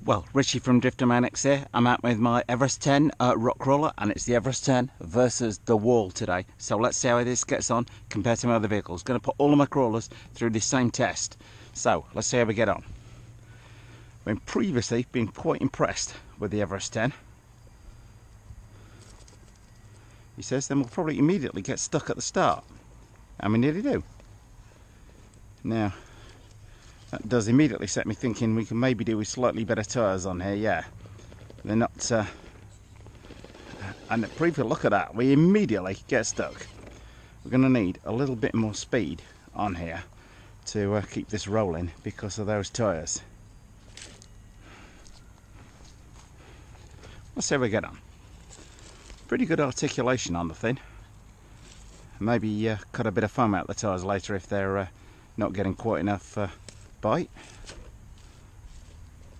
Well, Richie from Driftomaniacs here. I'm out with my Everest 10 rock crawler, and it's the Everest 10 versus the wall today. So let's see how this gets on compared to my other vehicles. Going to put all of my crawlers through this same test. So let's see how we get on. I've previously been quite impressed with the Everest 10. He says then we'll probably immediately get stuck at the start, and we nearly do. Now, that does immediately set me thinking we can maybe do with slightly better tyres on here. Yeah, they're not and briefly look at that, we immediately get stuck. We're going to need a little bit more speed on here to keep this rolling because of those tyres. Let's see how we get on. Pretty good articulation on the thing. Maybe cut a bit of foam out the tyres later if they're not getting quite enough bite.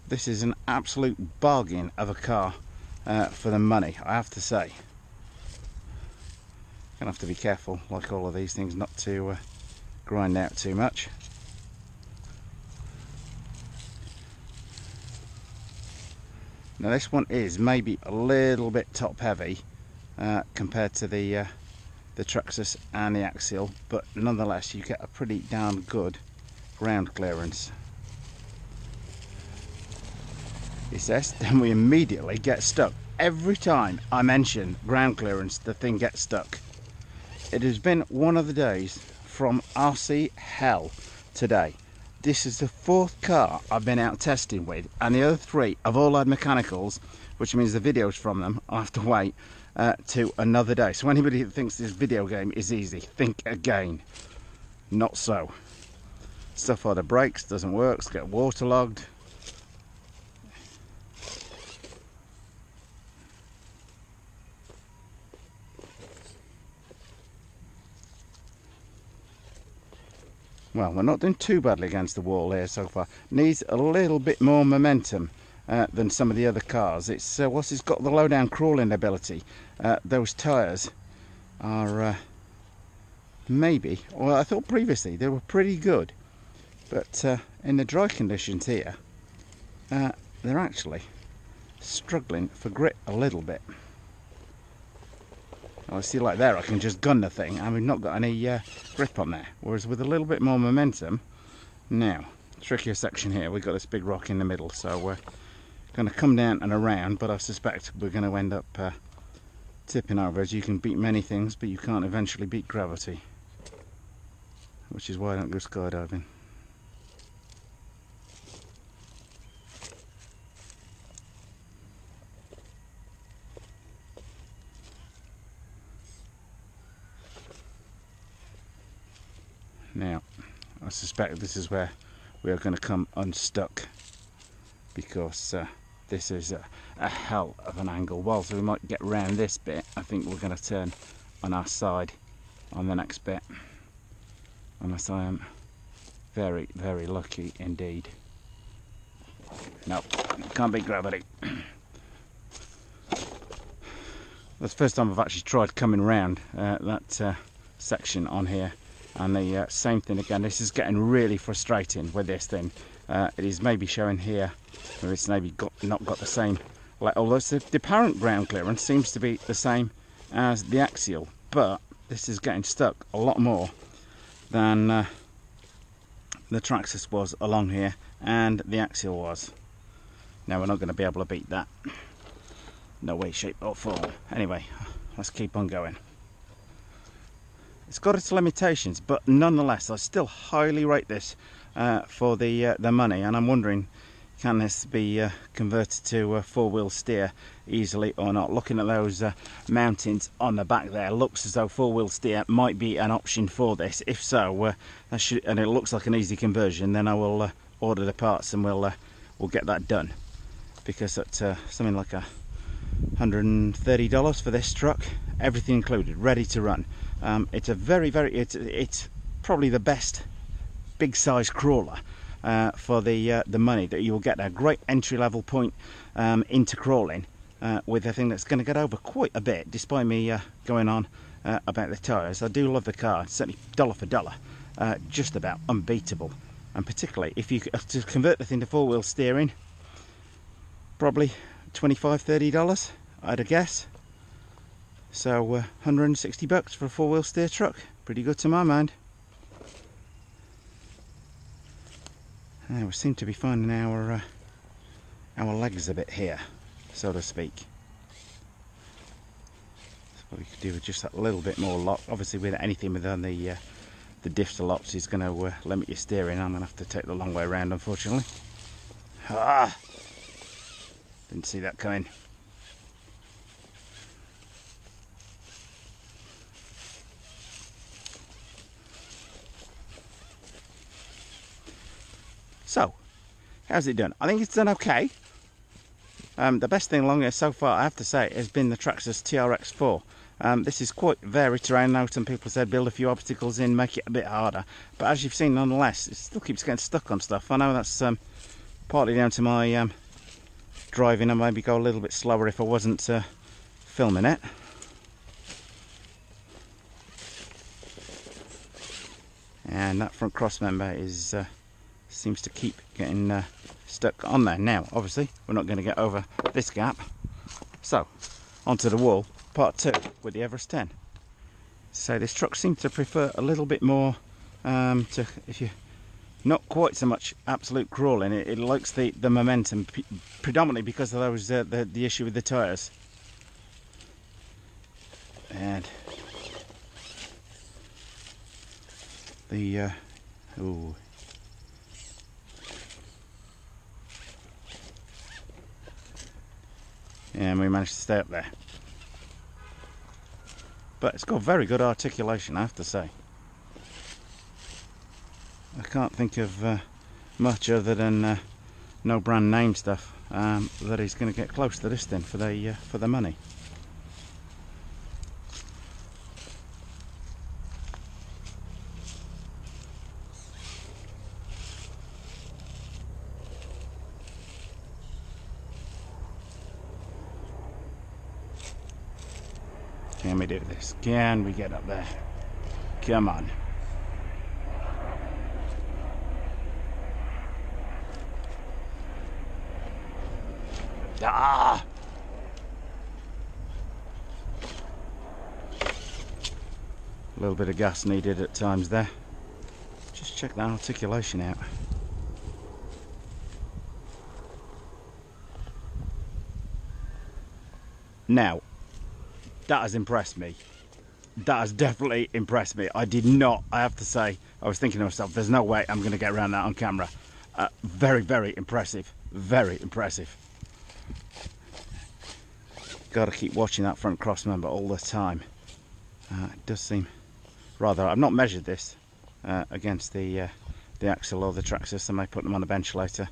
This is an absolute bargain of a car for the money, I have to say. Gonna have to be careful, like all of these things, not to grind out too much. Now this one is maybe a little bit top heavy compared to the Traxxas and the Axial, but nonetheless you get a pretty damn good ground clearance. He says then we immediately get stuck. Every time I mention ground clearance, the thing gets stuck. It has been one of the days from RC hell today. This is the fourth car I've been out testing with, and the other three have all had mechanicals, which means the videos from them I have to wait to another day. So anybody who thinks this video game is easy, think again. Not so. Stuff like the brakes doesn't work, it's get waterlogged. Well, we're not doing too badly against the wall here so far. Needs a little bit more momentum than some of the other cars. It's it's got the low down crawling ability. Those tyres are maybe, well, I thought previously they were pretty good, but in the dry conditions here they're actually struggling for grit a little bit. I see, like there I can just gun the thing and we've not got any grip on there, whereas with a little bit more momentum. Now, trickier section here, we've got this big rock in the middle, so we're going to come down and around, but I suspect we're going to end up tipping over. As you can beat many things, but you can't eventually beat gravity, which is why I don't go skydiving. Now, I suspect this is where we are going to come unstuck, because this is a hell of an angle. Whilst we might get round this bit, I think we're going to turn on our side on the next bit, unless I am very, very lucky indeed. No, can't beat gravity. That's the first time I've actually tried coming round that section on here. And the same thing again, this is getting really frustrating with this thing. It is maybe showing here where it's maybe not got the same, although the apparent ground clearance seems to be the same as the Axial, but this is getting stuck a lot more than the Traxxas was along here and the Axial was. Now we're not going to be able to beat that. No way, shape or form. Anyway, let's keep on going. It's got its limitations, but nonetheless I still highly rate this for the money, and I'm wondering, can this be converted to a four-wheel steer easily or not? Looking at those mountings on the back there, looks as though four-wheel steer might be an option for this. If so, and it looks like an easy conversion, then I will order the parts and we'll get that done, because at something like $130 for this truck, everything included, ready to run. It's a it's probably the best big size crawler for the money that you will get. A great entry level point into crawling with a thing that's going to get over quite a bit, despite me going on about the tyres. I do love the car, certainly dollar for dollar, just about unbeatable. And particularly if you to convert the thing to four-wheel steering, probably $25–30, I'd guess. So 160 bucks for a four-wheel steer truck, pretty good to my mind. We seem to be finding our legs a bit here, so to speak. So what we could do with just that little bit more lock. Obviously, with anything within the diff to locks is going to limit your steering. I'm going to have to take the long way around, unfortunately. Ah! Didn't see that coming. So, how's it done? I think it's done okay. The best thing along here so far, I have to say, has been the Traxxas TRX4. This is quite varied terrain. I know some people said build a few obstacles in, make it a bit harder. But as you've seen, nonetheless, it still keeps getting stuck on stuff. I know that's partly down to my driving. I maybe go a little bit slower if I wasn't filming it. And that front cross member is seems to keep getting stuck on there. Now, obviously, we're not going to get over this gap. So, onto the wall, part 2 with the Everest 10. So this truck seems to prefer a little bit more if you not quite so much absolute crawling. It likes the momentum, predominantly because of those the issue with the tyres. And the ooh. And we managed to stay up there. But it's got very good articulation, I have to say. I can't think of much other than no brand name stuff that is going to get close to this thing for the money. Can we do this? Can we get up there? Come on. Ah! A little bit of gas needed at times there. Just check that articulation out. Now, that has impressed me. That has definitely impressed me. I did not, I have to say, I was thinking to myself, there's no way I'm going to get around that on camera. Very, very impressive. Very impressive. Got to keep watching that front cross member all the time. It does seem rather, I've not measured this against the axle or the Traxxas. I may put them on a bench later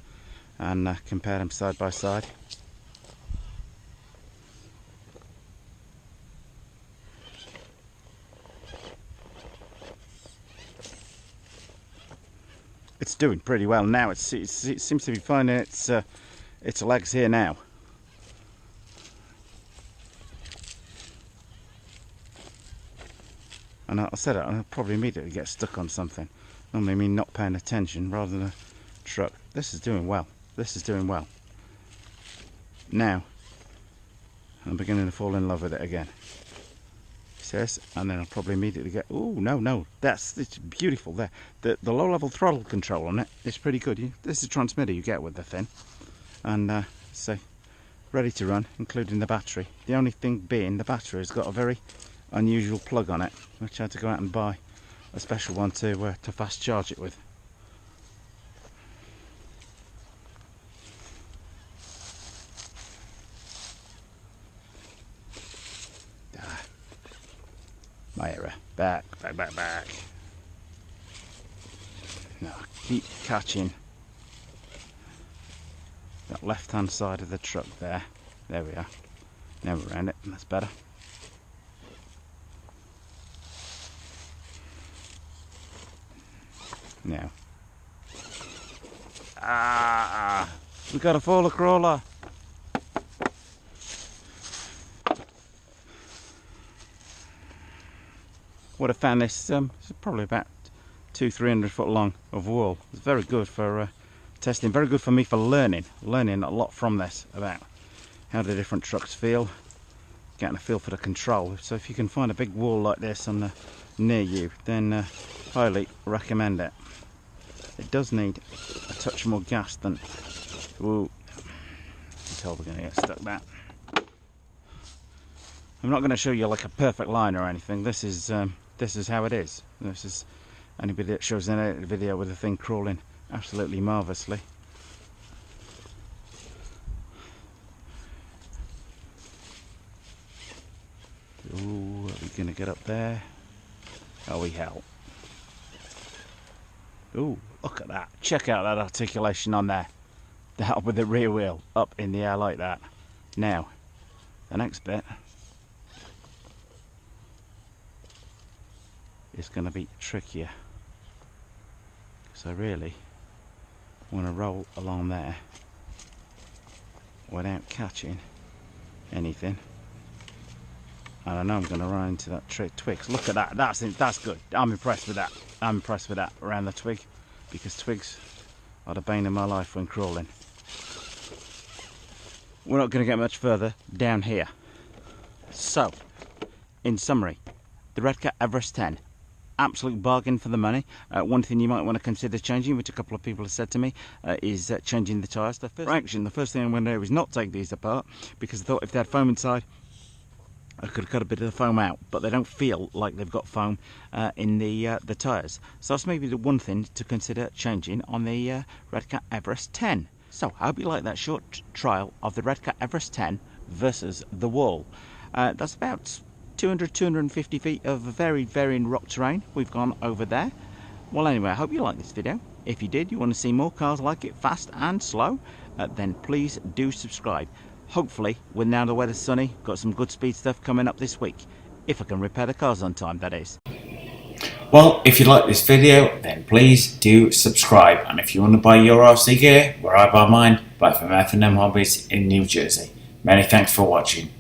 and compare them side by side. It's doing pretty well now. It seems to be finding its legs here now. And I said it, I'll probably immediately get stuck on something. Normally me not paying attention rather than a truck. This is doing well. This is doing well. Now, I'm beginning to fall in love with it again. Says, and then I'll probably immediately get, oh no, it's beautiful there. The low level throttle control on it is pretty good. This is a transmitter you get with the thing. And so, ready to run, including the battery. The only thing being, the battery has got a very unusual plug on it, which I had to go out and buy a special one to fast charge it with. My error. Back. Now keep catching that left hand side of the truck there. There we are. Now we're around it. That's better. Now We got a faller crawler. Would have found this, it's probably about 200-300 foot long of wool. It's very good for testing, very good for me for learning a lot from this about how the different trucks feel, getting a feel for the control. So if you can find a big wool like this on near you, then highly recommend it. It does need a touch more gas than, ooh, I'm told we're going to get stuck there. I'm not going to show you like a perfect line or anything. This is how it is. This is anybody that shows an edited video with the thing crawling absolutely marvellously. Ooh, are we going to get up there? Oh, we hell. Ooh, look at that. Check out that articulation on there. That with the rear wheel up in the air like that. Now, the next bit is going to be trickier. So really, I want to roll along there without catching anything. And I know I'm going to run into that twigs. Look at that. That's good. I'm impressed with that. I'm impressed with that around the twig, because twigs are the bane of my life when crawling. We're not going to get much further down here. So, in summary, the Redcat Everest 10. Absolute bargain for the money. One thing you might want to consider changing, which a couple of people have said to me, is changing the tyres. The first thing I'm going to do is not take these apart, because I thought if they had foam inside, I could have cut a bit of the foam out, but they don't feel like they've got foam in the tyres. So that's maybe the one thing to consider changing on the Redcat Everest 10. So I hope you like that short trial of the Redcat Everest 10 versus the wall. That's about 200-250 feet of very varying rock terrain we've gone over there. Well, anyway, I hope you liked this video. If you did, you want to see more cars like it, fast and slow, then please do subscribe. Hopefully, with now the weather's sunny, got some good speed stuff coming up this week. If I can repair the cars on time, that is. Well, if you like this video, then please do subscribe. And if you want to buy your RC gear, where I buy mine, buy from F&M Hobbies in New Jersey. Many thanks for watching.